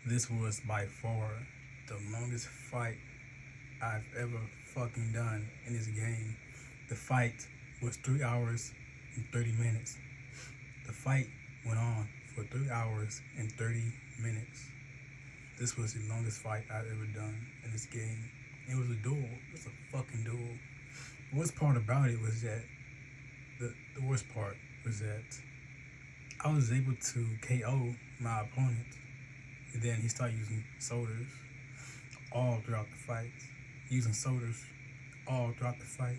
This was by far the longest fight I've ever fucking done in this game. The fight was 3 hours and 30 minutes. The fight went on for 3 hours and 30 minutes. This was the longest fight I've ever done in this game. It was a duel. It was a fucking duel. The worst part about it was that the worst part was that I was able to KO my opponent, and then he started using soldiers all throughout the fight. Using soldiers all throughout the fight.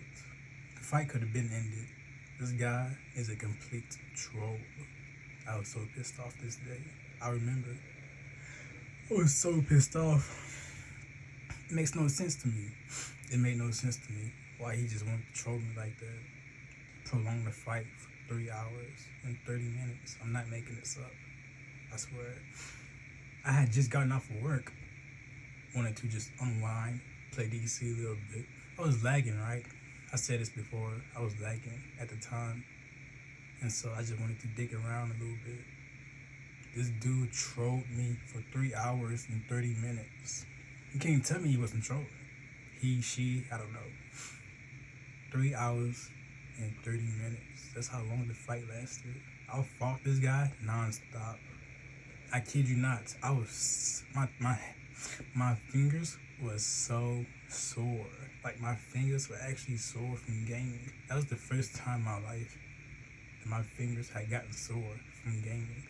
The fight could have been ended. This guy is a complete troll. I was so pissed off this day. I remember. I was so pissed off. It makes no sense to me. It made no sense to me why he just wanted to troll me like that. Prolong the fight for 3 hours and 30 minutes. I'm not making this up. I swear. I had just gotten off of work. Wanted to just unwind, play DC a little bit. I was lagging, right? I said this before. I was lagging at the time. And so I just wanted to dig around a little bit. This dude trolled me for 3 hours and 30 minutes. You can't tell me he wasn't trolling. He, she, I don't know. 3 hours and 30 minutes. That's how long the fight lasted. I fought this guy non-stop. I kid you not. I was my fingers was so sore. Like my fingers were actually sore from gaming. That was the first time in my life that my fingers had gotten sore from gaming.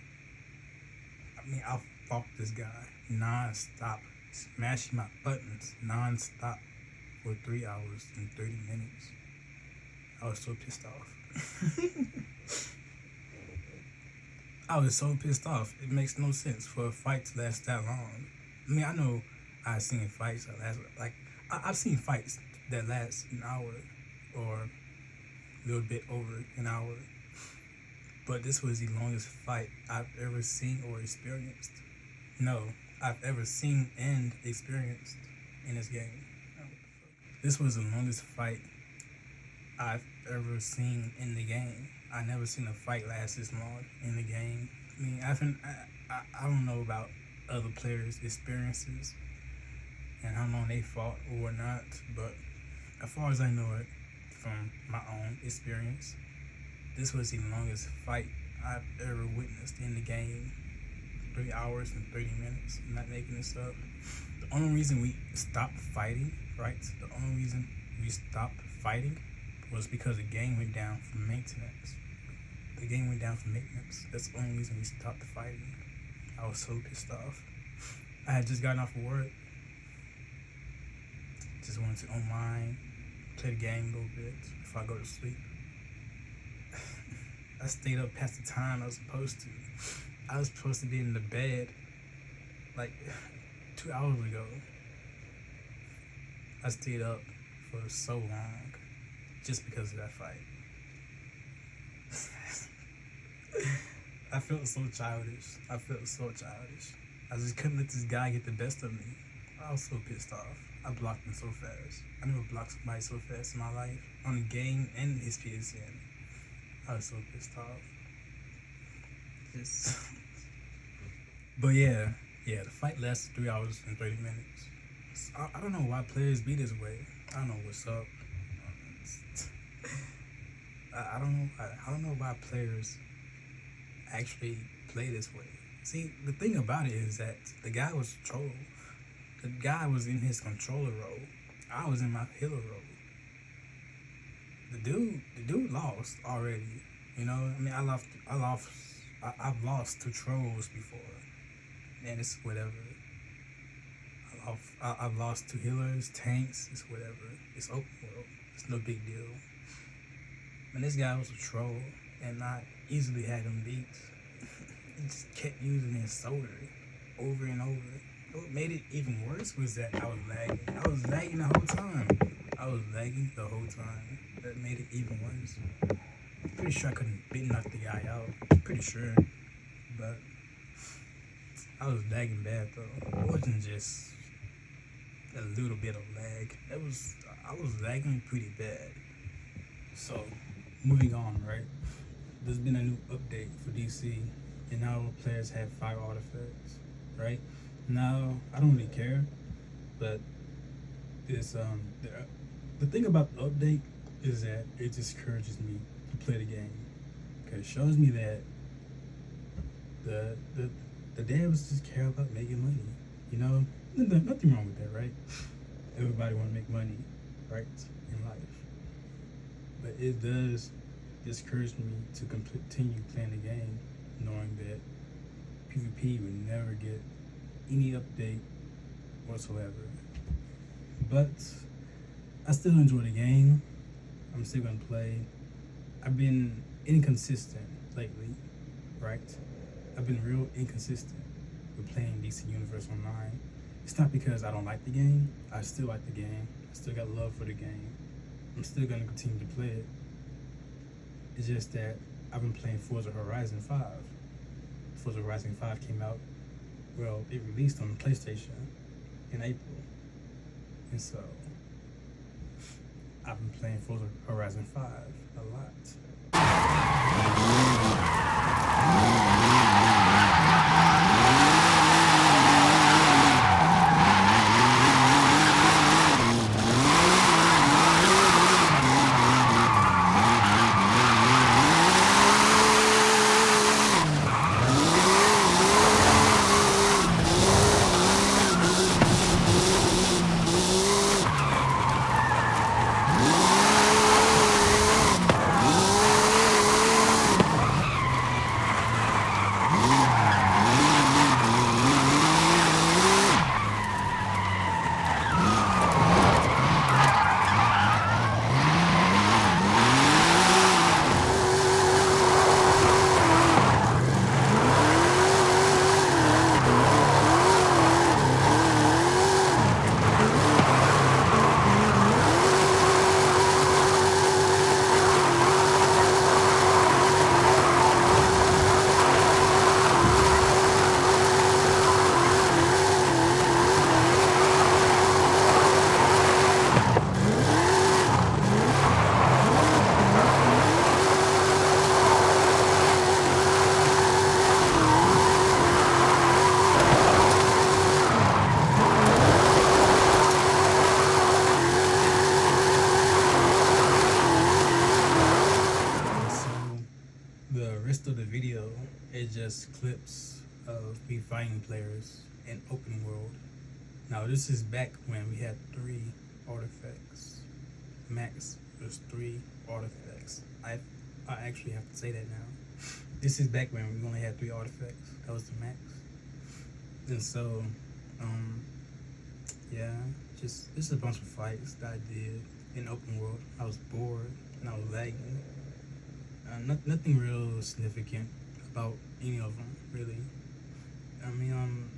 I mean, I fought this guy non-stop, smashing my buttons non-stop for 3 hours and 30 minutes. I was so pissed off. I was so pissed off. It makes no sense for a fight to last that long. I mean, I know I've seen fights that last, like, I've seen fights that last an hour or a little bit over an hour. But this was the longest fight I've ever seen or experienced. No, I've ever seen and experienced in this game. This was the longest fight I've ever seen in the game. I never seen a fight last this long in the game. I mean, I don't know about other players' experiences and how long they fought or not, but as far as I know it from my own experience, this was the longest fight I've ever witnessed in the game. 3 hours and 30 minutes. I'm not making this up. The only reason we stopped fighting, right? The only reason we stopped fighting was because the game went down for maintenance. The game went down for maintenance. That's the only reason we stopped fighting. I was so pissed off. I had just gotten off of work. Just wanted to unwind, play the game a little bit before I go to sleep. I stayed up past the time I was supposed to. I was supposed to be in the bed like 2 hours ago. I stayed up for so long just because of that fight. I felt so childish. I just couldn't let this guy get the best of me. I was so pissed off. I blocked him so fast. I never blocked somebody so fast in my life. On the game and his PSN. I was so pissed off. But yeah, the fight lasted 3 hours and 30 minutes. I don't know why players be this way. I don't know what's up. I don't know why players actually play this way. See, the thing about it is that the guy was a troll. The guy was in his controller role. I was in my healer role. The dude lost already. You know, I mean, I've lost to trolls before, and it's whatever. I've lost to healers, tanks. It's whatever. It's open world. It's no big deal. And this guy was a troll, and I easily had him beat. He just kept using his soldier over and over. What made it even worse was that I was lagging. I was lagging the whole time. That made it even worse. Pretty sure I couldn't knock the guy out. Pretty sure. But I was lagging bad though. It wasn't just a little bit of lag. I was lagging pretty bad. So, moving on, right? There's been a new update for DC, and now players have 5 artifacts, right? No, I don't really care. But it's the thing about the update is that it discourages me to play the game because it shows me that the the the devs just care about making money. You know, nothing wrong with that, right? Everybody want to make money, right, in life. But it does discourage me to continue playing the game, knowing that PvP would never get any update whatsoever. But I still enjoy the game. I'm still gonna play. I've been inconsistent lately, right? I've been real inconsistent with playing DC Universe Online. It's not because I don't like the game. I still like the game. I still got love for the game. I'm still gonna continue to play it. It's just that I've been playing Forza Horizon 5. Forza Horizon 5 came out, well, it released on PlayStation in April. And so, I've been playing Forza Horizon 5 a lot. The rest of the video is just clips of me fighting players in open world. Now this is back when we had 3 artifacts. Max was 3 artifacts. I actually have to say that now. This is back when we only had 3 artifacts. That was the max. And so, yeah, just a bunch of fights that I did in open world. I was bored and I was lagging. Nothing real significant about any of them, really. I mean,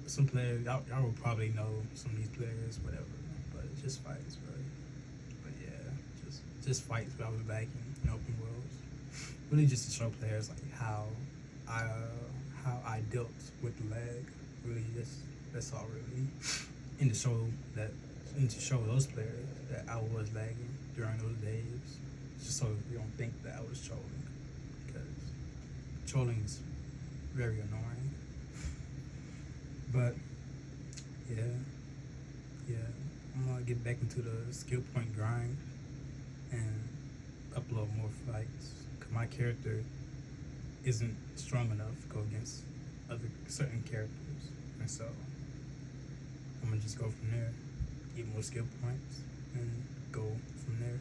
some players, y'all will probably know some of these players, whatever, but it's just fights, right? But yeah, just fights where I was lagging in open worlds. Really just to show players like how I dealt with the lag. Really, that's all really. And to show those players that I was lagging during those days. Just so you don't think that I was trolling, because trolling is very annoying. But yeah, I'm gonna get back into the skill point grind and upload more fights. Cause my character isn't strong enough to go against other certain characters, and so I'm gonna just go from there, get more skill points, and go from there.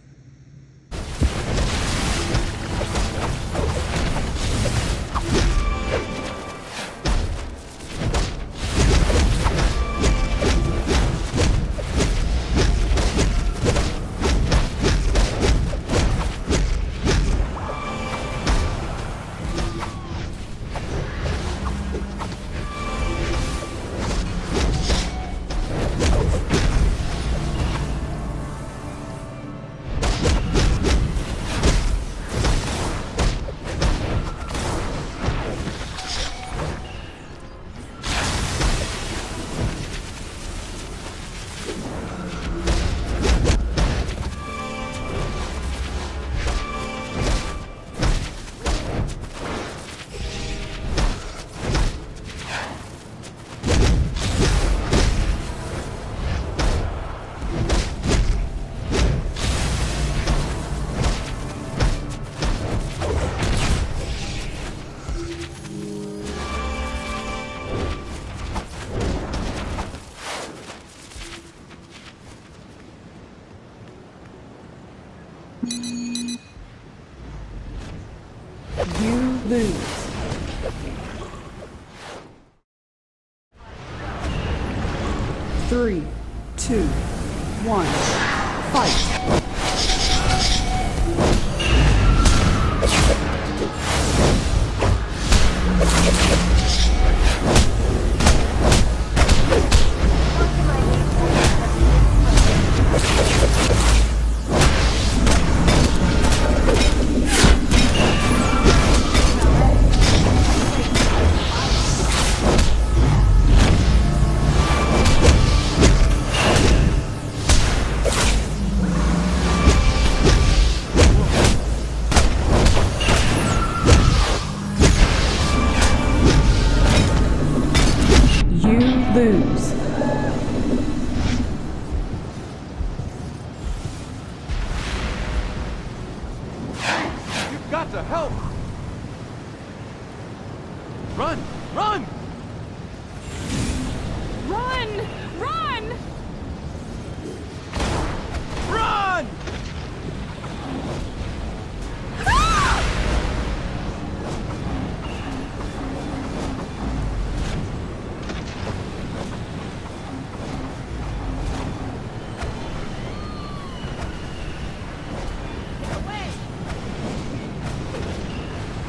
3, 2, 1, fight! Lose. You've got to help! Run! Run! Run! Run! Run!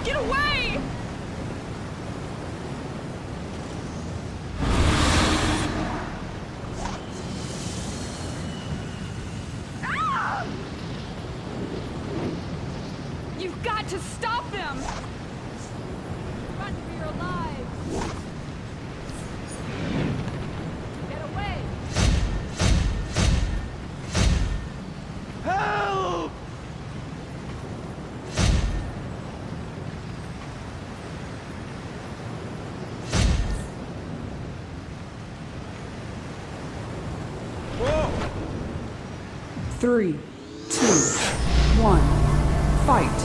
Get away! Ah! You've got to stop them! Run for your lives! Get away! Help! Whoa! 3, 2, 1, fight!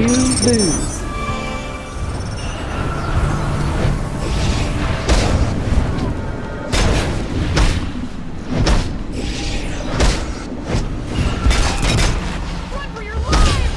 You lose. Run for your lives!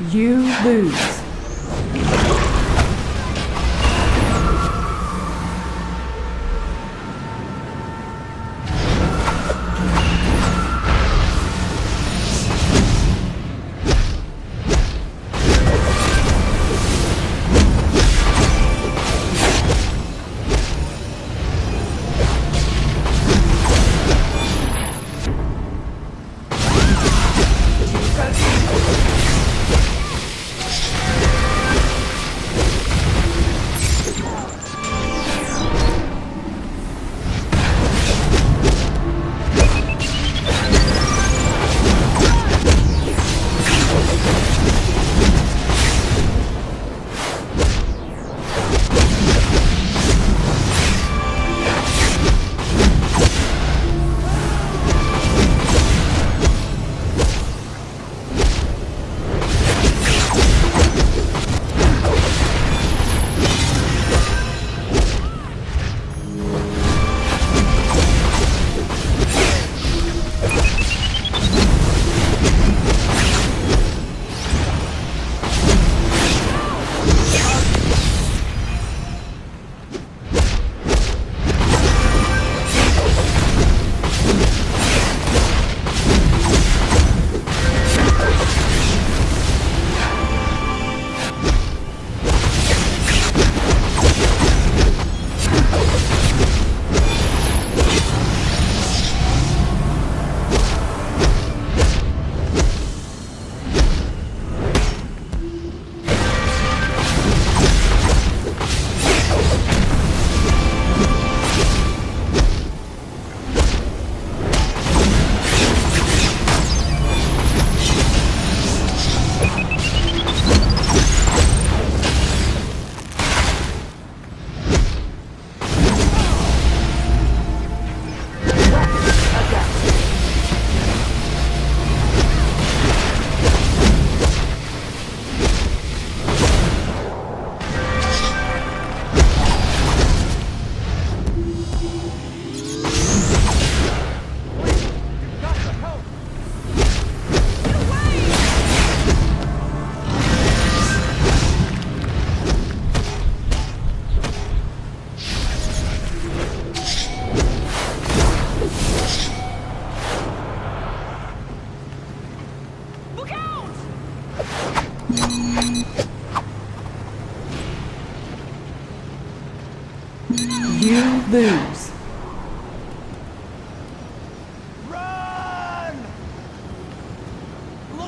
You lose.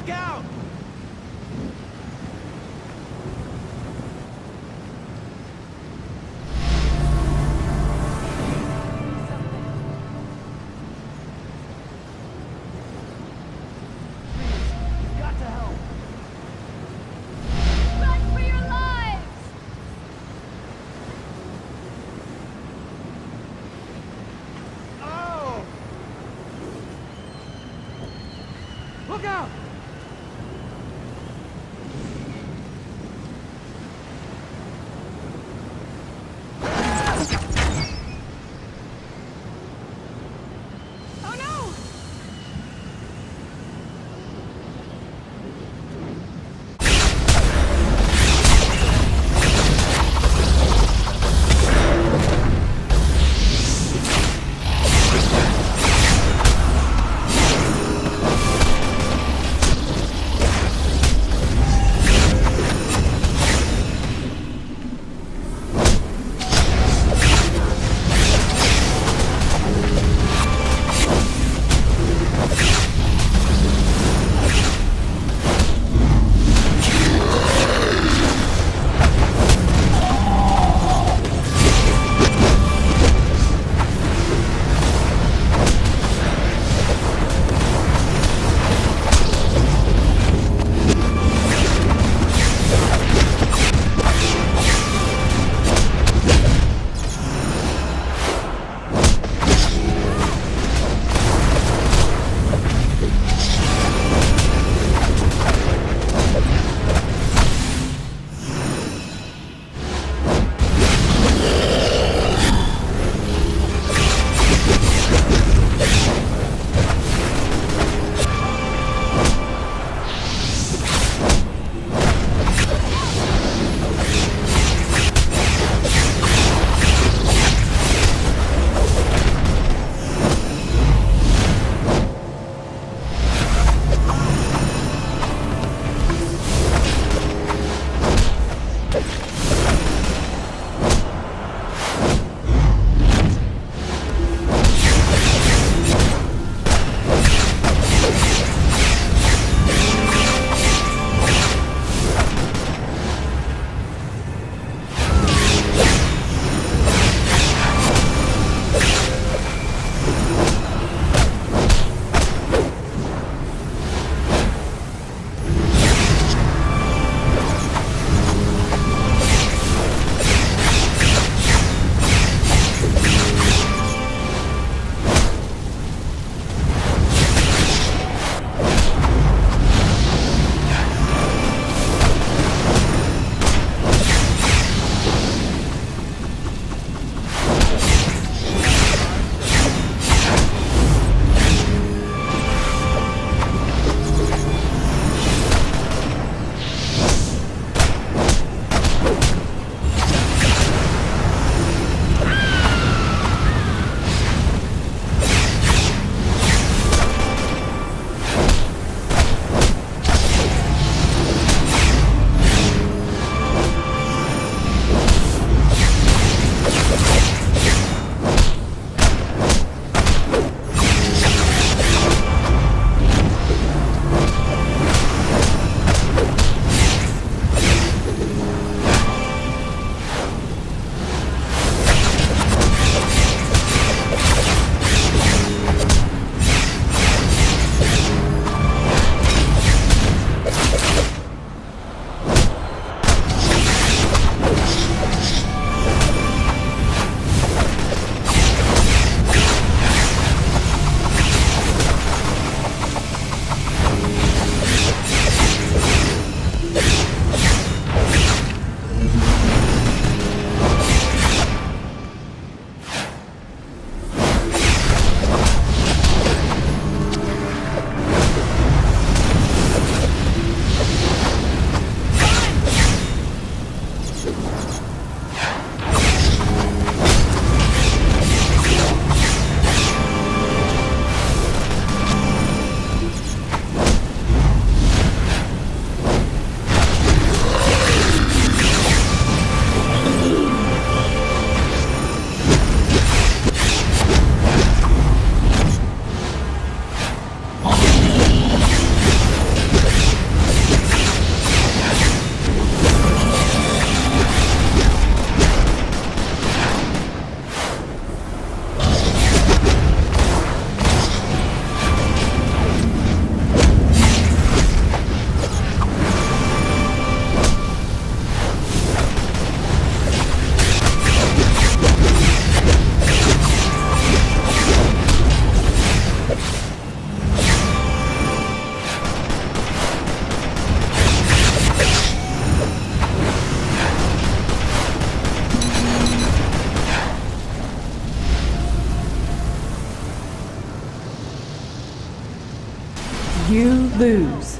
Look out! You've got to help. Run for your lives! Oh! Look out! Oh no! You lose.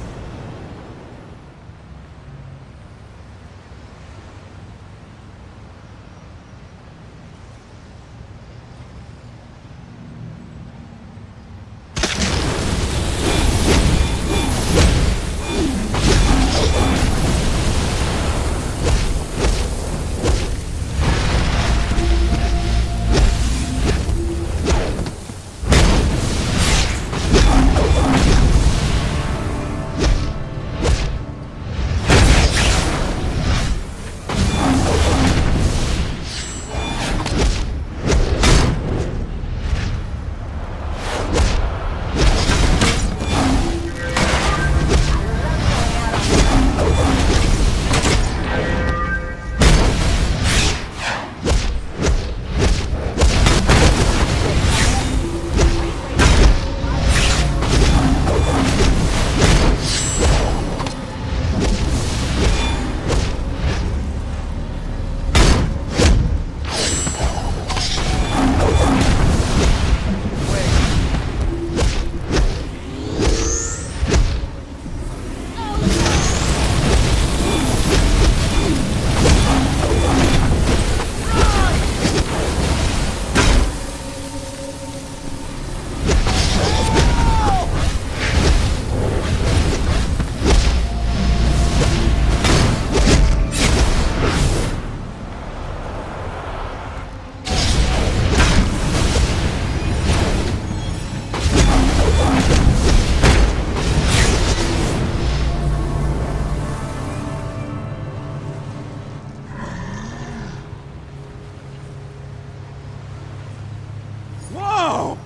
Whoa!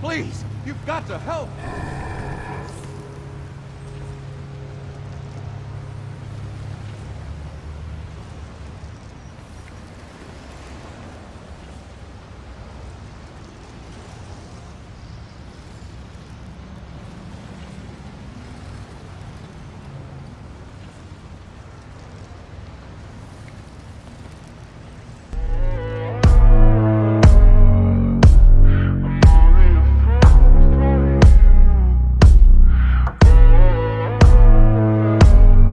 Please, you've got to help.